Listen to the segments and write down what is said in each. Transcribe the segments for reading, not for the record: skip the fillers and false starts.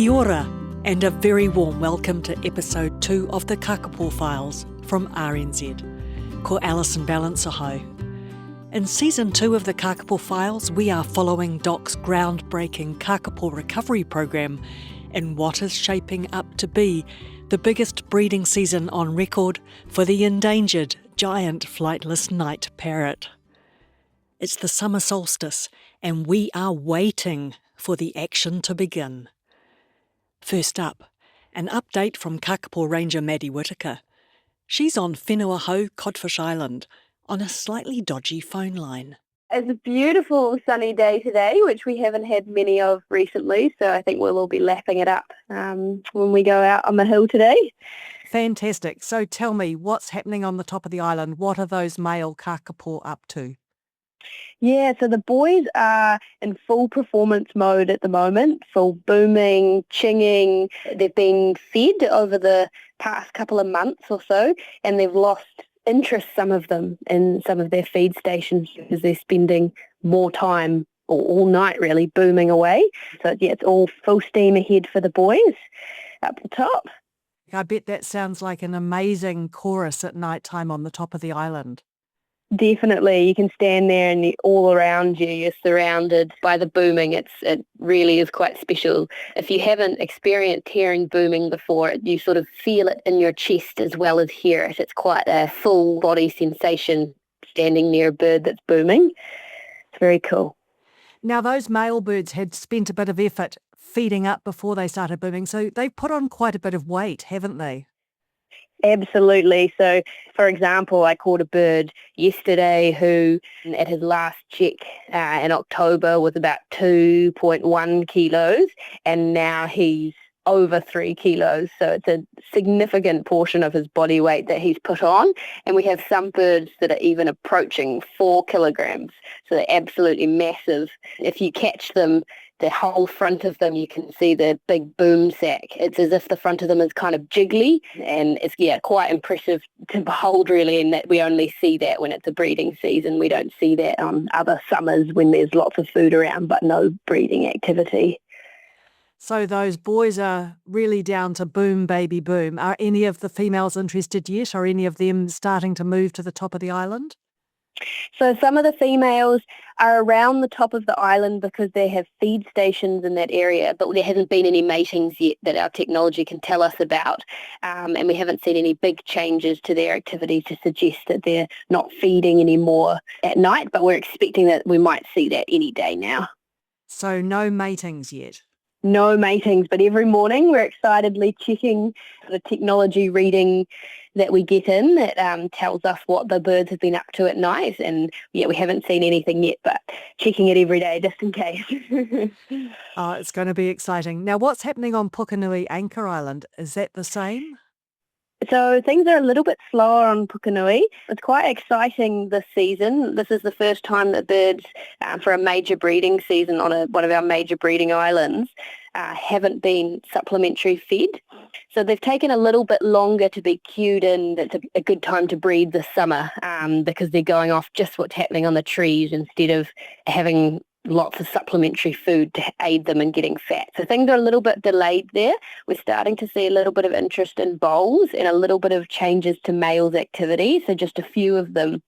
Kia ora, and a very warm welcome to episode 2 of the Kākāpō Files from RNZ. Ko Alison Ballance Hou. In season 2 of the Kākāpō Files, we are following Doc's groundbreaking Kākāpō recovery program in what is shaping up to be the biggest breeding season on record for the endangered giant flightless night parrot. It's the summer solstice, and we are waiting for the action to begin. First up, an update from Kākāpō Ranger Maddy Whittaker. She's on Whenua Hou, Codfish Island, on a slightly dodgy phone line. It's a beautiful sunny day today, which we haven't had many of recently, so I think we'll all be lapping it up when we go out on the hill today. Fantastic. So tell me, what's happening on the top of the island? What are those male Kākāpō up to? Yeah, so the boys are in full performance mode at the moment, full booming, chinging. They've been fed over the past couple of months or so, and they've lost interest, some of them, in some of their feed stations because they're spending more time or all night really booming away. So yeah, it's all full steam ahead for the boys up the top. I bet that sounds like an amazing chorus at night time on the top of the island. Definitely. You can stand there and all around you, you're surrounded by the booming. It really is quite special. If you haven't experienced hearing booming before, you sort of feel it in your chest as well as hear it. It's quite a full body sensation standing near a bird that's booming. It's very cool. Now, those male birds had spent a bit of effort feeding up before they started booming, so they've put on quite a bit of weight, haven't they? Absolutely. So, for example, I caught a bird yesterday who, at his last check in October, was about 2.1 kilos, and now he's over 3 kilos. So it's a significant portion of his body weight that he's put on. And we have some birds that are even approaching 4 kilograms. So they're absolutely massive. If you catch them, the whole front of them, you can see the big boom sack. It's as if the front of them is kind of jiggly, and it's quite impressive to behold really, in that we only see that when it's a breeding season. We don't see that on other summers when there's lots of food around but no breeding activity. So those boys are really down to boom, baby, boom. Are any of the females interested yet? Are any of them starting to move to the top of the island? So some of the females are around the top of the island because they have feed stations in that area, but there hasn't been any matings yet that our technology can tell us about. And we haven't seen any big changes to their activity to suggest that they're not feeding anymore at night, but we're expecting that we might see that any day now. So no matings yet? No matings, but every morning we're excitedly checking the technology reading that we get in that tells us what the birds have been up to at night. And yeah, we haven't seen anything yet, but checking it every day just in case. Oh, it's going to be exciting. Now, what's happening on Pukenui Anchor Island? Is that the same? So things are a little bit slower on Pukenui. It's quite exciting this season. This is the first time that birds, for a major breeding season on one of our major breeding islands, haven't been supplementary fed. So they've taken a little bit longer to be cued in. That's a good time to breed this summer because they're going off just what's happening on the trees instead of having lots of supplementary food to aid them in getting fat. So things are a little bit delayed there. We're starting to see a little bit of interest in bowls and a little bit of changes to males' activity. So just a few of them,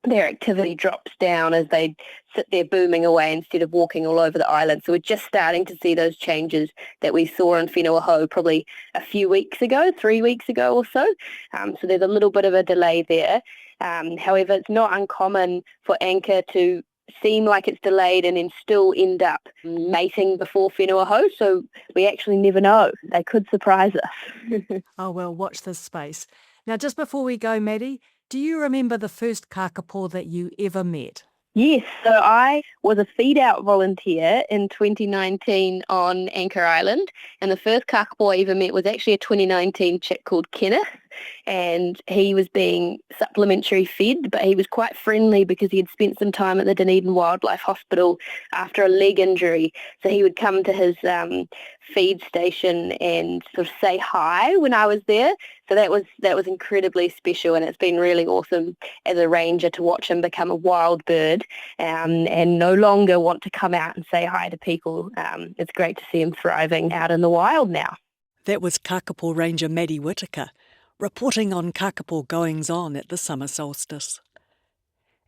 their activity drops down as they sit there booming away instead of walking all over the island. So we're just starting to see those changes that we saw in Whenua Hou probably a few weeks ago, 3 weeks ago or so. So there's a little bit of a delay there. However, it's not uncommon for anchor to seem like it's delayed and then still end up mating before Whenua Hou. So we actually never know. They could surprise us. Oh, well, watch this space. Now, just before we go, Maddy, do you remember the first Kākāpō that you ever met? Yes, so I was a feed-out volunteer in 2019 on Anchor Island, and the first Kākāpō I ever met was actually a 2019 chick called Kenneth. and he was being supplementary fed, but he was quite friendly because he had spent some time at the Dunedin Wildlife Hospital after a leg injury. So he would come to his feed station and sort of say hi when I was there. So that was incredibly special, and it's been really awesome as a ranger to watch him become a wild bird and no longer want to come out and say hi to people. It's great to see him thriving out in the wild now. That was Kākāpō Ranger Maddy Whittaker, reporting on Kākāpō goings-on at the summer solstice.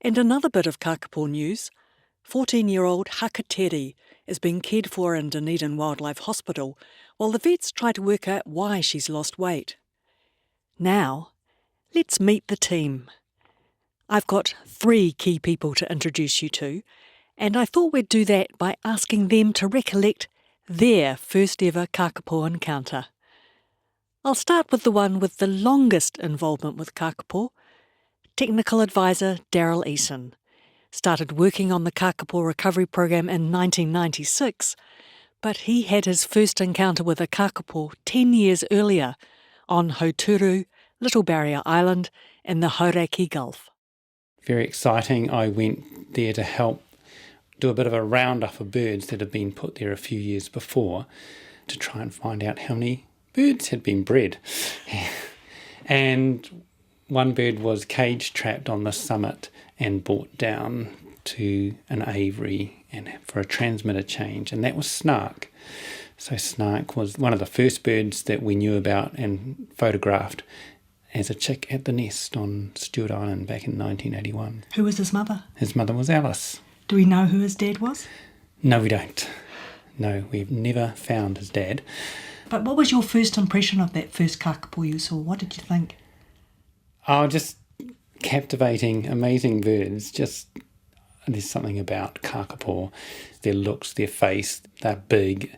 And another bit of Kākāpō news, 14-year-old Hakateri is being cared for in Dunedin Wildlife Hospital while the vets try to work out why she's lost weight. Now, let's meet the team. I've got 3 key people to introduce you to, and I thought we'd do that by asking them to recollect their first ever Kākāpō encounter. I'll start with the one with the longest involvement with Kākāpō, Technical Advisor Daryl Eason. Started working on the Kākāpō Recovery Program in 1996, but he had his first encounter with a Kākāpō 10 years earlier on Hauturu, Little Barrier Island in the Hauraki Gulf. Very exciting. I went there to help do a bit of a roundup of birds that had been put there a few years before to try and find out how many birds had been bred. And one bird was cage trapped on the summit and brought down to an aviary and for a transmitter change, and that was Snark. So Snark was one of the first birds that we knew about and photographed as a chick at the nest on Stewart Island back in 1981. Who was his mother? His mother was Alice. Do we know who his dad was? No, we don't. No, we've never found his dad. But what was your first impression of that first Kākāpō you saw? What did you think? Oh, just captivating, amazing birds. Just there's something about Kākāpō, their looks, their face, they're big.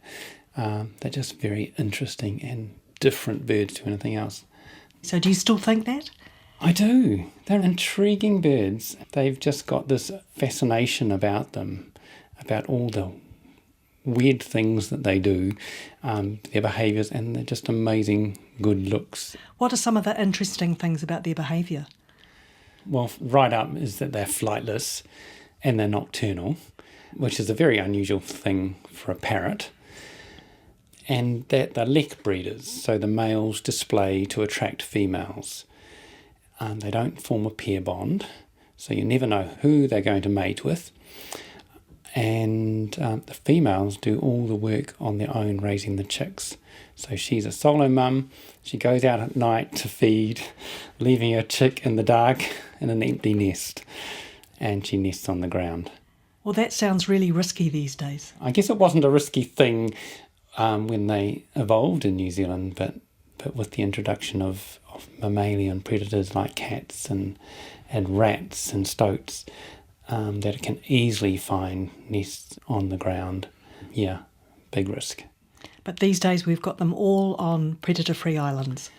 They're just very interesting and different birds to anything else. So do you still think that? I do. They're intriguing birds. They've just got this fascination about them, about all the weird things that they do, their behaviours, and they're just amazing good looks. What are some of the interesting things about their behaviour? Well, right up is that they're flightless and they're nocturnal, which is a very unusual thing for a parrot. And that they're lek breeders, so the males display to attract females. They don't form a pair bond, so you never know who they're going to mate with. And the females do all the work on their own, raising the chicks. So she's a solo mum. She goes out at night to feed, leaving her chick in the dark in an empty nest, and she nests on the ground. Well, that sounds really risky these days. I guess it wasn't a risky thing when they evolved in New Zealand, but with the introduction of mammalian predators like cats and rats and stoats, that it can easily find nests on the ground. Yeah, big risk. But these days we've got them all on predator-free islands.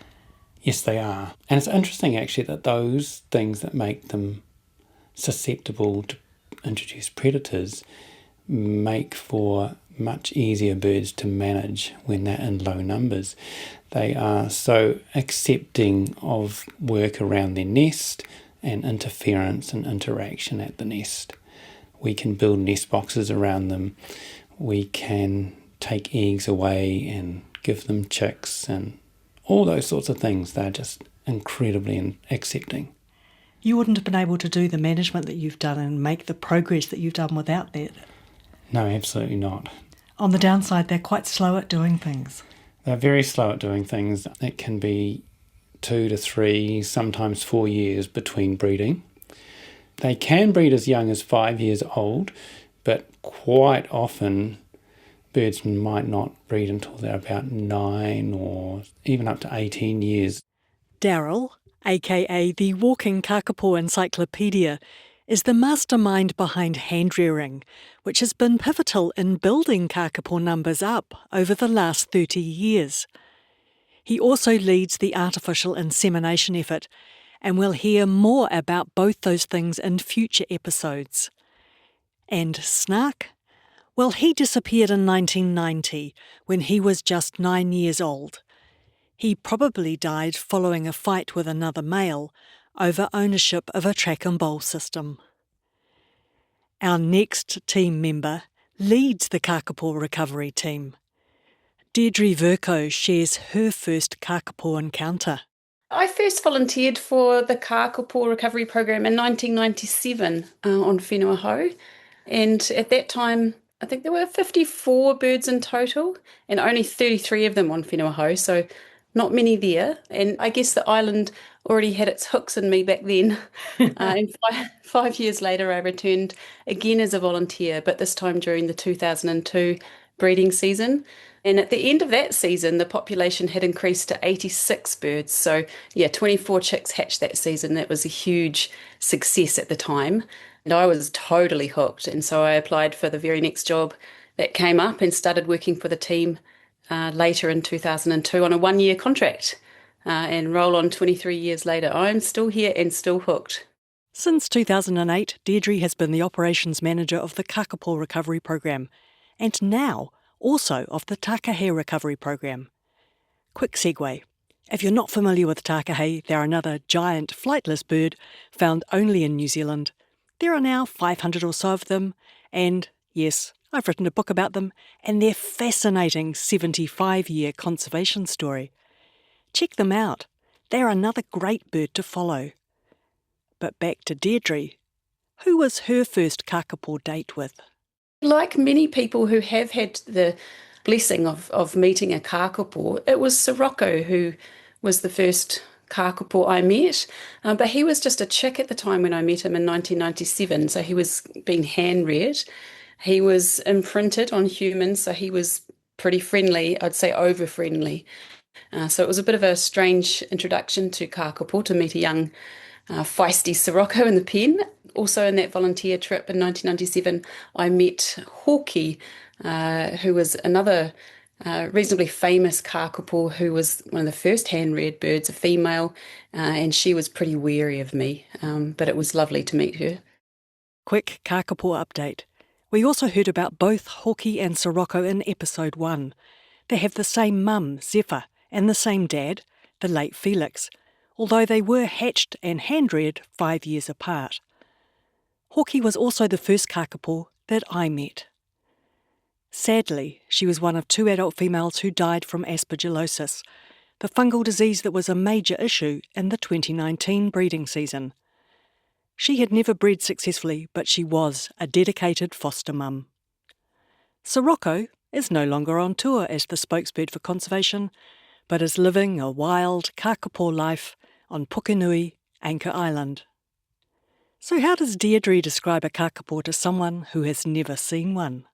Yes, they are. And it's interesting actually that those things that make them susceptible to introduce predators make for much easier birds to manage when they're in low numbers. They are so accepting of work around their nest and interference and interaction at the nest. We can build nest boxes around them. We can take eggs away and give them chicks and all those sorts of things. They're just incredibly accepting. You wouldn't have been able to do the management that you've done and make the progress that you've done without that. No, absolutely not. On the downside, they're quite slow at doing things. They're very slow at doing things. It can be 2 to 3, sometimes 4 years between breeding. They can breed as young as 5 years old, but quite often birds might not breed until they're about 9 or even up to 18 years. Daryl, aka the Walking Kākāpō Encyclopedia, is the mastermind behind hand rearing, which has been pivotal in building Kākāpō numbers up over the last 30 years. He also leads the artificial insemination effort, and we'll hear more about both those things in future episodes. And Snark? Well, he disappeared in 1990 when he was just 9 years old. He probably died following a fight with another male over ownership of a track and bowl system. Our next team member leads the Kākāpō recovery team. Deirdre Vercoe shares her first Kākāpō encounter. I first volunteered for the Kākāpō recovery program in 1997 on Whenua Hou. And at that time, I think there were 54 birds in total and only 33 of them on Whenua Hou, so not many there. And I guess the island already had its hooks in me back then. And 5 years later, I returned again as a volunteer, but this time during the 2002 breeding season. And at the end of that season, the population had increased to 86 birds. So, 24 chicks hatched that season. That was a huge success at the time. And I was totally hooked. And so I applied for the very next job that came up and started working for the team later in 2002 on a 1-year contract. And roll on 23 years later, I'm still here and still hooked. Since 2008, Deirdre has been the operations manager of the Kākāpō recovery program, and now also of the Tākāpō recovery program. Quick segue. If you're not familiar with Tākāpō, they're another giant flightless bird found only in New Zealand. There are now 500 or so of them, and yes, I've written a book about them and their fascinating 75-year conservation story. Check them out. They are another great bird to follow. But back to Deirdre. Who was her first Kākāpō date with? Like many people who have had the blessing of meeting a Kākāpō, it was Sirocco who was the first Kākāpō I met, but he was just a chick at the time when I met him in 1997, so he was being hand-reared. He was imprinted on humans, so he was pretty friendly, I'd say over-friendly. So it was a bit of a strange introduction to Kākāpō to meet a young feisty Sirocco in the pen. Also in that volunteer trip in 1997, I met Hawkie, who was another reasonably famous Kākāpō who was one of the first hand-reared birds, a female, and she was pretty wary of me, but it was lovely to meet her. Quick Kākāpō update. We also heard about both Hawkie and Sirocco in episode 1. They have the same mum, Zephyr, and the same dad, the late Felix, although they were hatched and hand-reared 5 years apart. Hawkie was also the first Kākāpō that I met. Sadly, she was one of 2 adult females who died from aspergillosis, the fungal disease that was a major issue in the 2019 breeding season. She had never bred successfully, but she was a dedicated foster mum. Sirocco is no longer on tour as the spokesbird for conservation, but is living a wild Kākāpō life on Pukenui, Anchor Island. So how does Deirdre describe a Kākāpō to someone who has never seen one?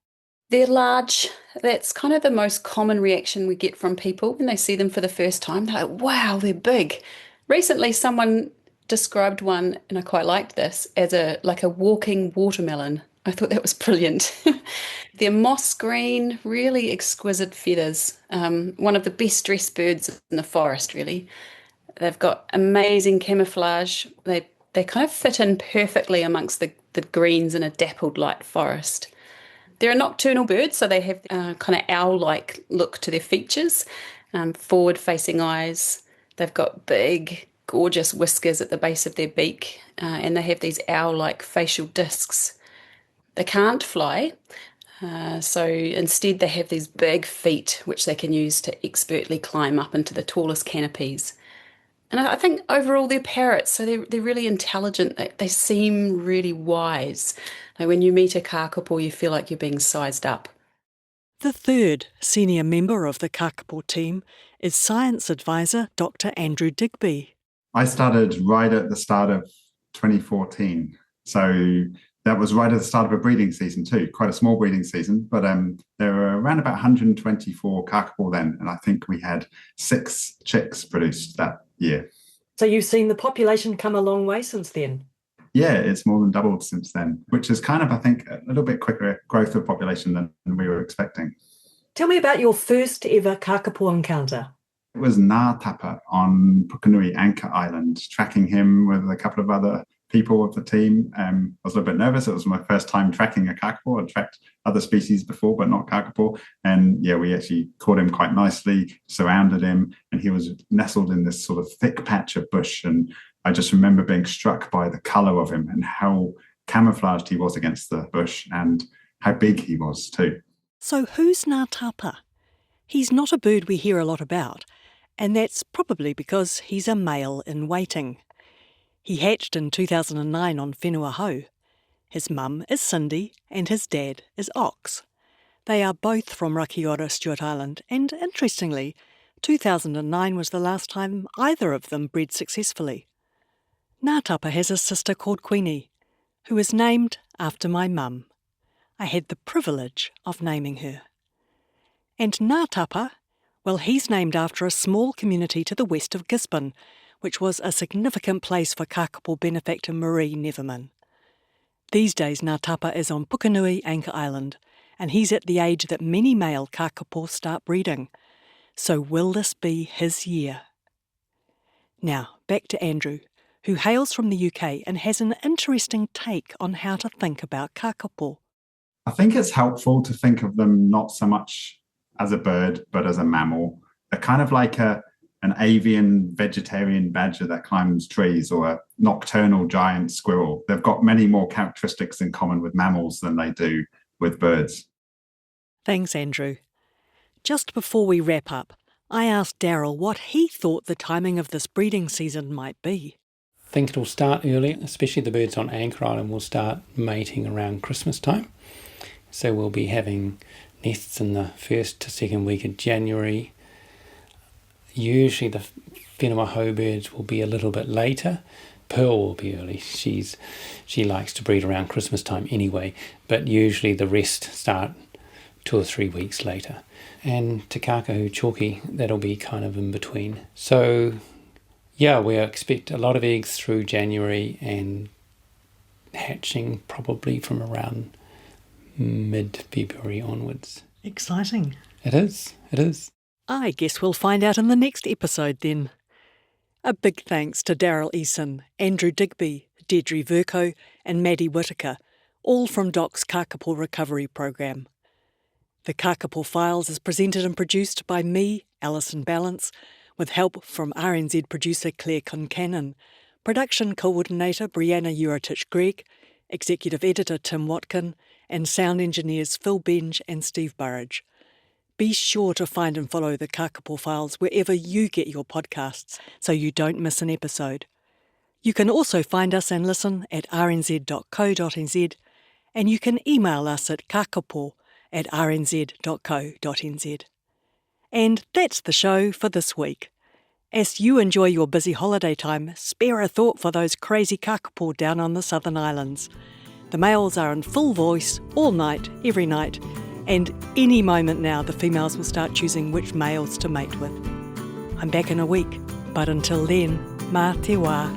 They're large. That's kind of the most common reaction we get from people when they see them for the first time. They're like, wow, they're big. Recently, someone described one, and I quite liked this, as a walking watermelon. I thought that was brilliant. They're moss green, really exquisite feathers. One of the best dressed birds in the forest, really. They've got amazing camouflage. They kind of fit in perfectly amongst the greens in a dappled light forest. They're a nocturnal bird, so they have kind of owl-like look to their features, forward-facing eyes. They've got big, gorgeous whiskers at the base of their beak, and they have these owl-like facial discs. They can't fly, so instead they have these big feet which they can use to expertly climb up into the tallest canopies. And I think overall they're parrots, so they're really intelligent. They seem really wise. Like when you meet a Kākāpō, you feel like you're being sized up. The third senior member of the Kākāpō team is science advisor Dr. Andrew Digby. I started right at the start of 2014. So that was right at the start of a breeding season too, quite a small breeding season. But there were around about 124 Kākāpō then, and I think we had 6 chicks produced that year. So you've seen the population come a long way since then? Yeah, it's more than doubled since then, which is kind of, I think, a little bit quicker growth of population than we were expecting. Tell me about your first ever Kākāpō encounter. It was Ngā Tapa on Pukenui, Anchor Island, tracking him with a couple of other people of the team. I was a little bit nervous. It was my first time tracking a kakapo. I'd tracked other species before, but not kakapo. And yeah, we actually caught him quite nicely, surrounded him, and he was nestled in this sort of thick patch of bush. And I just remember being struck by the color of him and how camouflaged he was against the bush and how big he was too. So who's Ngā Tapa? He's not a bird we hear a lot about, and that's probably because he's a male in waiting. He hatched in 2009 on Whenua Hou. His mum is Cindy and his dad is Ox. They are both from Rakiora, Stewart Island, and interestingly, 2009 was the last time either of them bred successfully. Ngā Tapa has a sister called Queenie, who is named after my mum. I had the privilege of naming her. And Ngā Tapa, well, he's named after a small community to the west of Gisborne, which was a significant place for Kākāpō benefactor Marie Neverman. These days Ngā Tapa is on Pukenui Anchor Island, and he's at the age that many male Kākāpō start breeding. So will this be his year? Now, back to Andrew, who hails from the UK and has an interesting take on how to think about Kākāpō. I think it's helpful to think of them not so much as a bird, but as a mammal. They're kind of like an avian vegetarian badger that climbs trees, or a nocturnal giant squirrel. They've got many more characteristics in common with mammals than they do with birds. Thanks, Andrew. Just before we wrap up, I asked Daryl what he thought the timing of this breeding season might be. I think it'll start early, especially the birds on Anchor Island will start mating around Christmas time. So we'll be having nests in the first to second week of January. Usually the Whenua Hou birds will be a little bit later. Pearl will be early. She likes to breed around Christmas time anyway, but usually the rest start 2 or 3 weeks later. And Te Kākāpō Chalky, that'll be kind of in between. So yeah, we expect a lot of eggs through January and hatching probably from around mid-February onwards. Exciting. It is. I guess we'll find out in the next episode then. A big thanks to Daryl Eason, Andrew Digby, Deirdre Vercoe and Maddy Whittaker, all from DOC's Kākāpō Recovery Program. The Kākāpō Files is presented and produced by me, Alison Ballance, with help from RNZ producer Claire Concannon, production coordinator Brianna Uratich-Gregg, executive editor Tim Watkin, and sound engineers Phil Benge and Steve Burridge. Be sure to find and follow the Kākāpō Files wherever you get your podcasts so you don't miss an episode. You can also find us and listen at rnz.co.nz, and you can email us at kakapo@rnz.co.nz. And that's the show for this week. As you enjoy your busy holiday time, spare a thought for those crazy kakapo down on the southern islands. The males are in full voice all night, every night, and any moment now the females will start choosing which males to mate with. I'm back in a week, but until then, mā te wā.